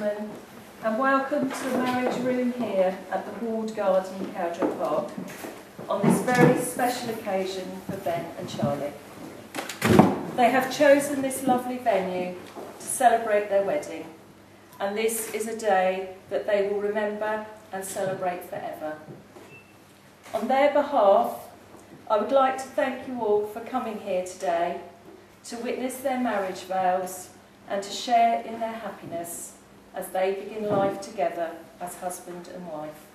gentlemen, and welcome to the marriage room here at the Walled Garden, Cowdray Park, on this very special occasion for Ben and Charlie. They have chosen this lovely venue to celebrate their wedding, and this is a day that they will remember and celebrate forever. On their behalf, I would like to thank you all for coming here today to witness their marriage vows and to share in their happiness as they begin life together as husband and wife.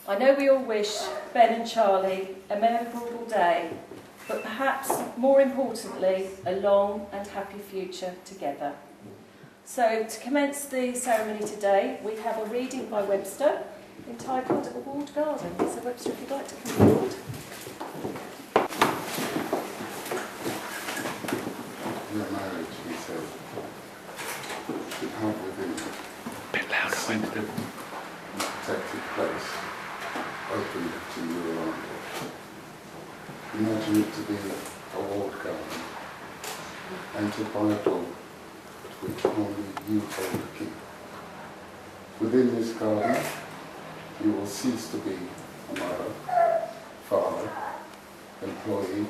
I know we all wish Ben and Charlie a memorable day, but perhaps more importantly, a long and happy future together. So to commence the ceremony today, we have a reading by Webster entitled A Walled Garden. So Webster, if you'd like to come forward. Your marriage, he said, should have within it a secret and protected place, open to you around it. Imagine it to be a walled garden, entered by a door which only you hold the key. Within this garden, you will cease to be a mother, father, employee,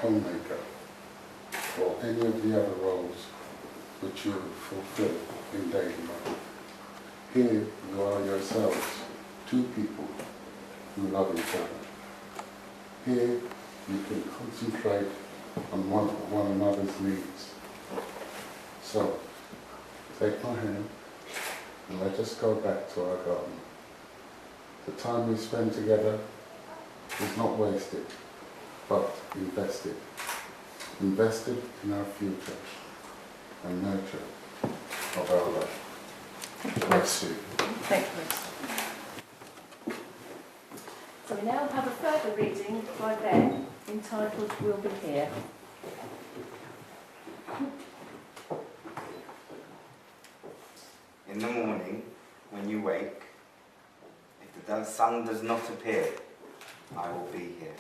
homemaker, or any of the other roles which you fulfill in daily life. Here you are yourselves, two people who love each other. Here you can concentrate on one another's needs. So, take my hand and let us go back to our garden. The time we spend together is not wasted, but invested. Invested in our future and nurture of our life. Bless you. Thank you. So we now have a further reading by Ben entitled We'll Be Here. In the morning, when you wake, if the sun does not appear, I will be here.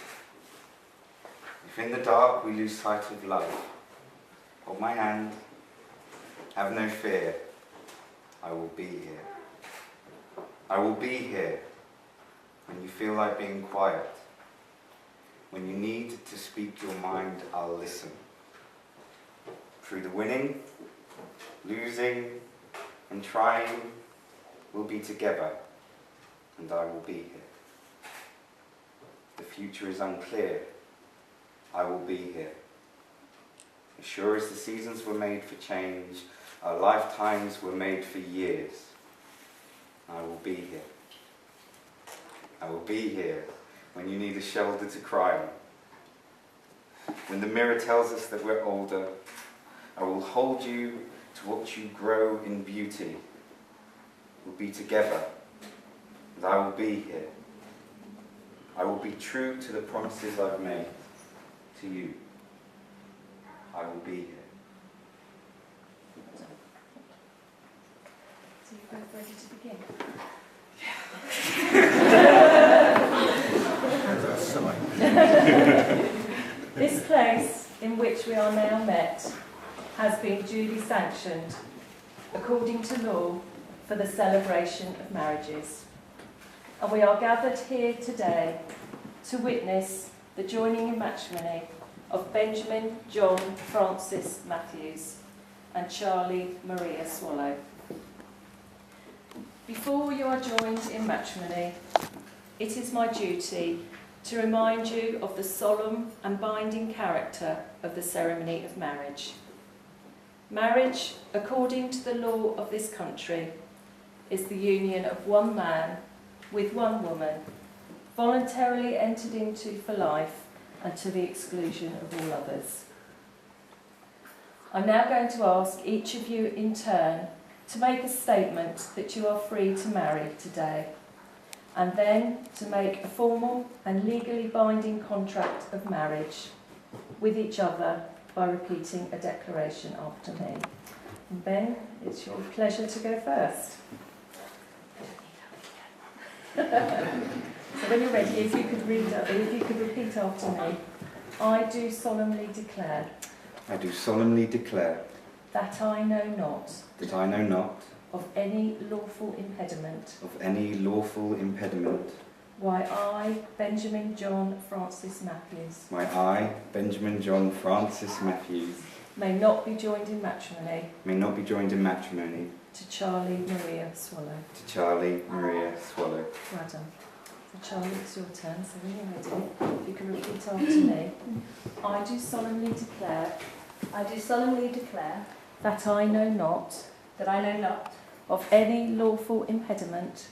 If in the dark we lose sight of life, hold my hand, have no fear, I will be here. I will be here when you feel like being quiet. When you need to speak your mind, I'll listen. Through the winning, losing, and trying, we'll be together, and I will be here. The future is unclear. I will be here. As sure as the seasons were made for change, our lifetimes were made for years. I will be here. I will be here when you need a shoulder to cry on. When the mirror tells us that we're older, I will hold you to watch you grow in beauty. We'll be together, and I will be here. I will be true to the promises I've made to you. I will be here. So you're both ready to begin? This place in which we are now met has been duly sanctioned, according to law, for the celebration of marriages. And we are gathered here today to witness the joining in matrimony of Benjamin John Francis Matthews and Charlie Maria Swallow. Before you are joined in matrimony, it is my duty to remind you of the solemn and binding character of the ceremony of marriage. Marriage, according to the law of this country, is the union of one man with one woman, voluntarily entered into for life and to the exclusion of all others. I'm now going to ask each of you in turn to make a statement that you are free to marry today, and then to make a formal and legally binding contract of marriage with each other by repeating a declaration after me. And Ben, it's your pleasure to go first. So when you're ready, if you could repeat after me. I do solemnly declare. I do solemnly declare that I know not that I know not of any lawful impediment of any lawful impediment why I, Benjamin John Francis Matthews, why I, Benjamin John Francis Matthews, may not be joined in matrimony may not be joined in matrimony to Charlie Maria Swallow. to Charlie Maria Swallow. Well done. So Charlie, it's your turn, so when you're ready, if you can repeat after me. I do solemnly declare that I know not of any lawful impediment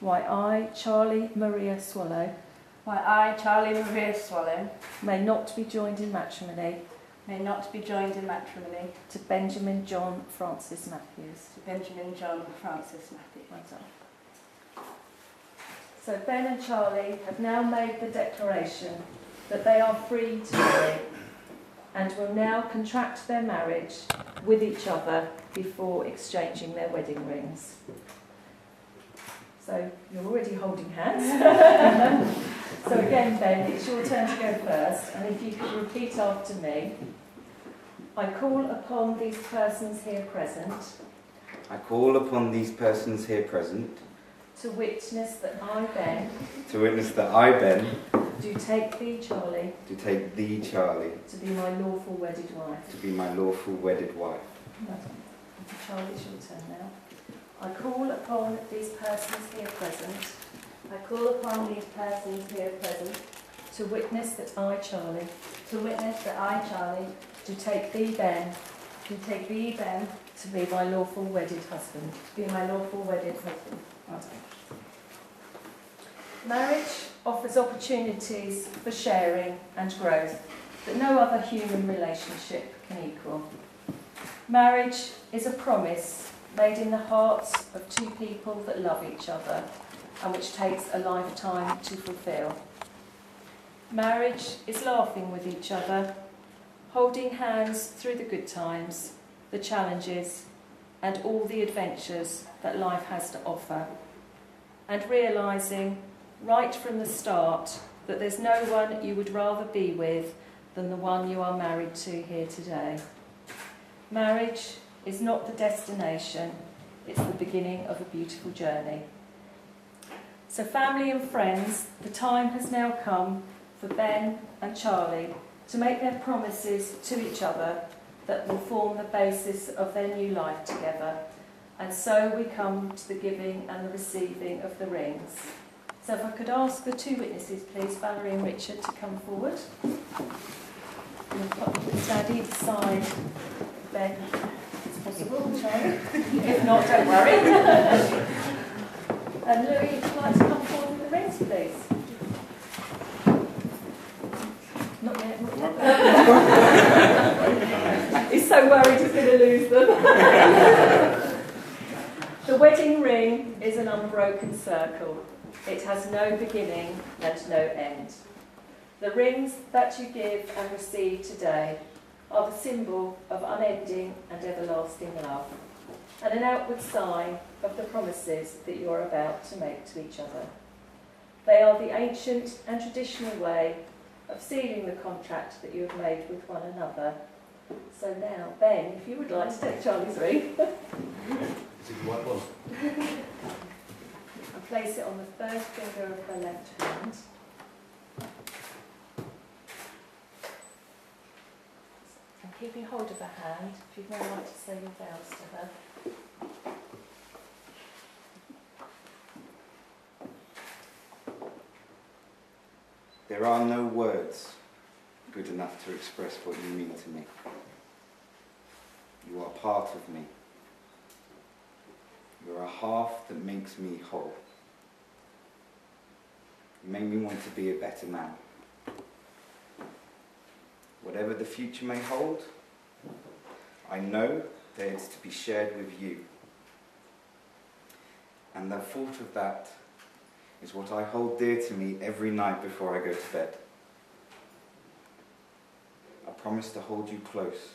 why I, Charlie Maria Swallow, may not be joined in matrimony to Benjamin John Francis Matthews. Well done. So Ben and Charlie have now made the declaration that they are free to marry and will now contract their marriage with each other before exchanging their wedding rings. So you're already holding hands. So again, Ben, it's your turn to go first, and if you could repeat after me. I call upon these persons here present I call upon these persons here present to witness that I, Ben, do take thee, Charlie, do take thee, Charlie, to be my lawful wedded wife. to be my lawful wedded wife. Well done. Charlie, it's your turn now. I call upon these persons here present to witness that I, Charlie, do take thee, Ben, to be my lawful wedded husband. Well done. Marriage offers opportunities for sharing and growth that no other human relationship can equal. Marriage is a promise made in the hearts of two people that love each other and which takes a lifetime to fulfil. Marriage is laughing with each other, holding hands through the good times, the challenges, and all the adventures that life has to offer, and realising right from the start that there's no one you would rather be with than the one you are married to here today. Marriage is not the destination, it's the beginning of a beautiful journey. So family and friends, the time has now come for Ben and Charlie to make their promises to each other that will form the basis of their new life together. And so we come to the giving and the receiving of the rings. So if I could ask the two witnesses, please, Valerie and Richard, to come forward. Stand either side, Ben, if it's possible, Charlie. If not, don't worry. And Louis, if you'd like to come forward with the rings, please. Not yet, not yet. He's so worried he's going to lose them. The wedding ring is an unbroken circle. It has no beginning and no end. The rings that you give and receive today are the symbol of unending and everlasting love, and an outward sign of the promises that you are about to make to each other. They are the ancient and traditional way of sealing the contract that you have made with one another. So now, Ben, if you would like to take Charlie's ring. And place it on the first finger of her left hand. And keeping hold of her hand, if you'd now like to say your vows to her. There are no words good enough to express what you mean to me. You are part of me. You are a half that makes me whole. You make me want to be a better man. Whatever the future may hold, I know that it's to be shared with you. And the thought of that is what I hold dear to me every night before I go to bed. I promise to hold you close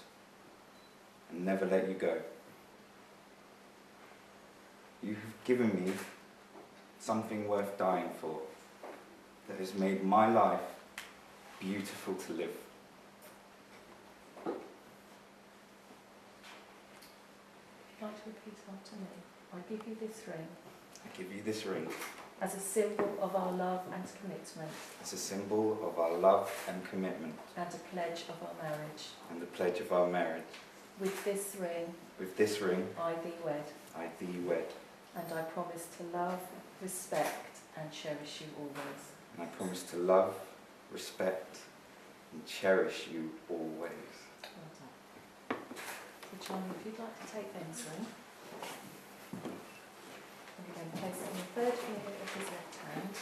and never let you go. You have given me something worth dying for, that has made my life beautiful to live. to repeat after me. I give you this ring I give you this ring as a symbol of our love and commitment, as a symbol of our love and commitment, and a pledge of our marriage. and the pledge of our marriage. With this ring, With this ring, I thee wed, I thee wed, and I promise to love, respect, and cherish you always. and I promise to love, respect, and cherish you always. Well done. So Johnny, if you'd like to take Ben's ring, and again place it on the third finger of his left hand.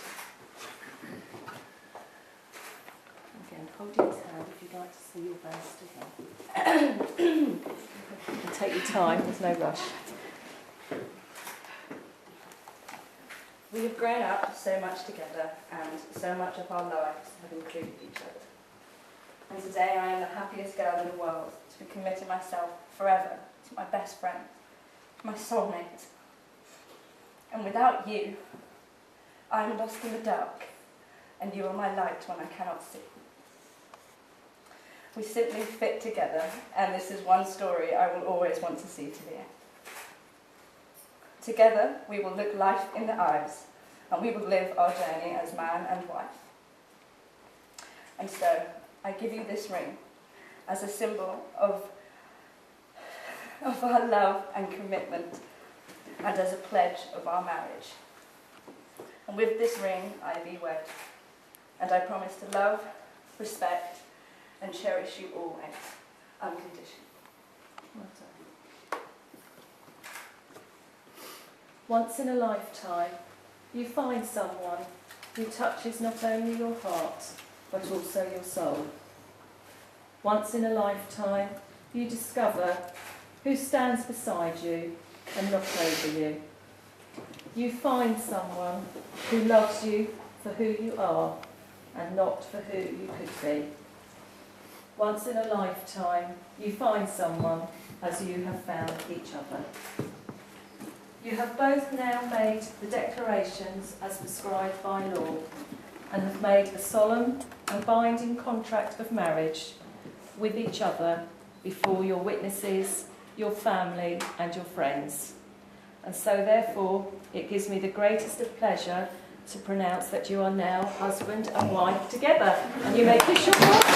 Again, holding his hand if you'd like to see your vows to him. And take your time, there's no rush. We have grown up so much together, and so much of our lives have included each other. And today I am the happiest girl in the world to be committing myself forever to my best friend, my soulmate. And without you, I am lost in the dark, and you are my light when I cannot see. We simply fit together, and this is one story I will always want to see to the end. Together, we will look life in the eyes, and we will live our journey as man and wife. And so, I give you this ring as a symbol of our love and commitment, and as a pledge of our marriage. And with this ring, I thee wed, and I promise to love, respect, and cherish you always, unconditionally. Well done. Once in a lifetime, you find someone who touches not only your heart, but also your soul. Once in a lifetime, you discover who stands beside you and not over you. You find someone who loves you for who you are and not for who you could be. Once in a lifetime, you find someone as you have found each other. You have both now made the declarations as prescribed by law, and have made a solemn and binding contract of marriage with each other before your witnesses, your family and your friends. And so therefore it gives me the greatest of pleasure to pronounce that you are now husband and wife together, and you may kiss your wife.